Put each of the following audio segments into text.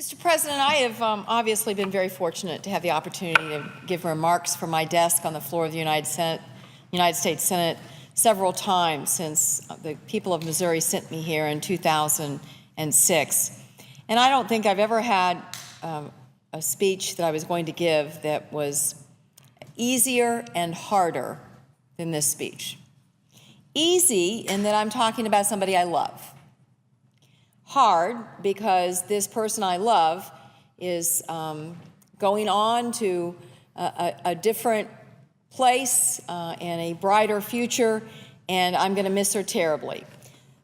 Mr. President, I have obviously been very fortunate to have the opportunity to give remarks from my desk on the floor of the United States Senate several times since the people of Missouri sent me here in 2006. And I don't think I've ever had a speech that I was going to give that was easier and harder than this speech. Easy in that I'm talking about somebody I love. Hard because this person I love is going on to a different place and a brighter future, and I'm going to miss her terribly.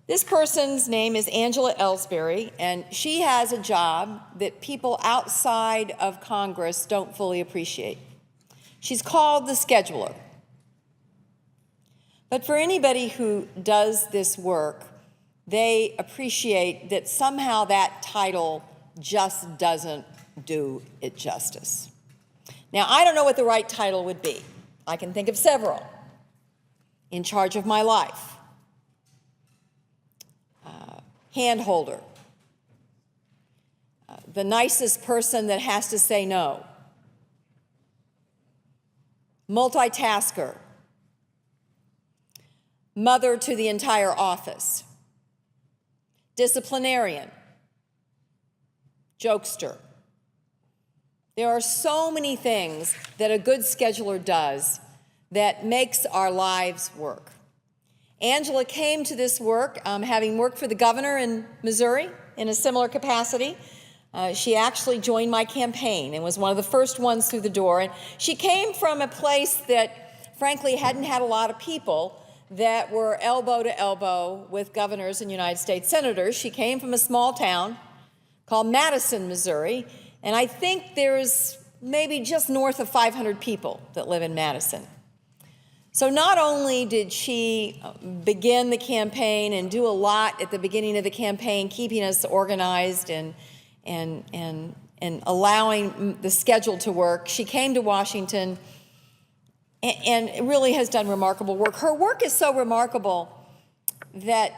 This person's name is Angela Elsbury, and she has a job that people outside of Congress don't fully appreciate. She's called the scheduler. But for anybody who does this work, they appreciate that somehow that title just doesn't do it justice. Now, I don't know what the right title would be. I can think of several. In charge of my life, handholder, the nicest person that has to say no, multitasker, mother to the entire office, disciplinarian, jokester. There are so many things that a good scheduler does that makes our lives work. Angela came to this work having worked for the governor in Missouri in a similar capacity. She actually joined my campaign and was one of the first ones through the door. And she came from a place that, frankly, hadn't had a lot of people that were elbow to elbow with governors and United States senators. She came from a small town called Madison, Missouri, and I think there's maybe just north of 500 people that live in Madison. So not only did she begin the campaign and do a lot at the beginning of the campaign, keeping us organized and allowing the schedule to work, she came to Washington and it really has done remarkable work. Her work is so remarkable that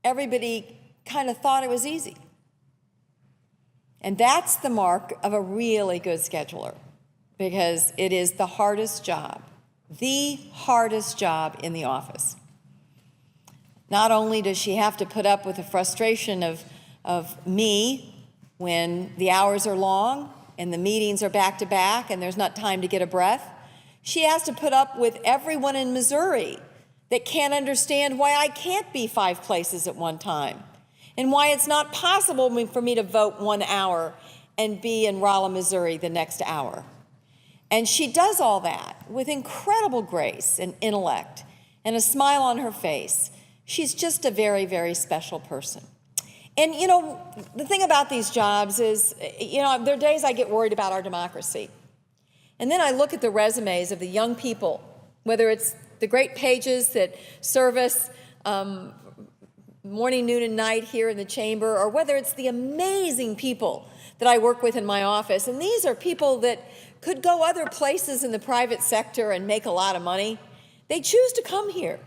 everybody kind of thought it was easy. And that's the mark of a really good scheduler, because it is the hardest job in the office. Not only does she have to put up with the frustration of me when the hours are long and the meetings are back to back and there's not time to get a breath, she has to put up with everyone in Missouri that can't understand why I can't be 5 places at one time and why it's not possible for me to vote 1 hour and be in Rolla, Missouri the next hour. And she does all that with incredible grace and intellect and a smile on her face. She's just a very, very special person. And, you know, the thing about these jobs is, you know, there are days I get worried about our democracy. And then I look at the resumes of the young people, whether it's the great pages that serve us morning, noon, and night here in the chamber, or whether it's the amazing people that I work with in my office. And these are people that could go other places in the private sector and make a lot of money. They choose to come here.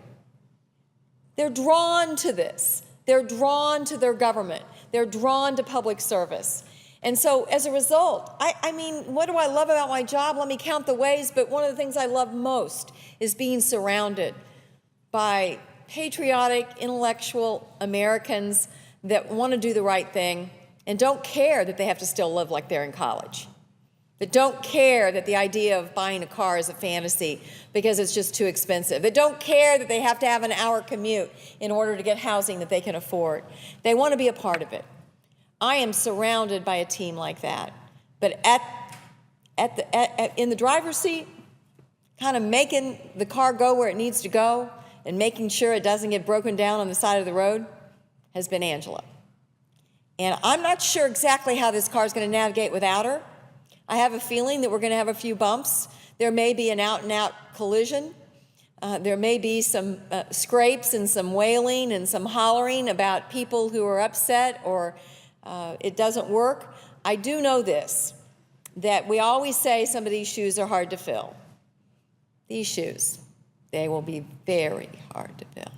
They're drawn to this. They're drawn to their government. They're drawn to public service. And so as a result, I mean, what do I love about my job? Let me count the ways, but one of the things I love most is being surrounded by patriotic, intellectual Americans that want to do the right thing and don't care that they have to still live like they're in college, that don't care that the idea of buying a car is a fantasy because it's just too expensive, that don't care that they have to have an hour commute in order to get housing that they can afford. They want to be a part of it. I am surrounded by a team like that, but in the driver's seat, kind of making the car go where it needs to go and making sure it doesn't get broken down on the side of the road has been Angela. And I'm not sure exactly how this car is going to navigate without her. I have a feeling that we're going to have a few bumps. There may be an out-and-out collision. There may be some scrapes and some wailing and some hollering about people who are upset or it doesn't work. I do know this, that we always say some of these shoes are hard to fill. These shoes, they will be very hard to fill.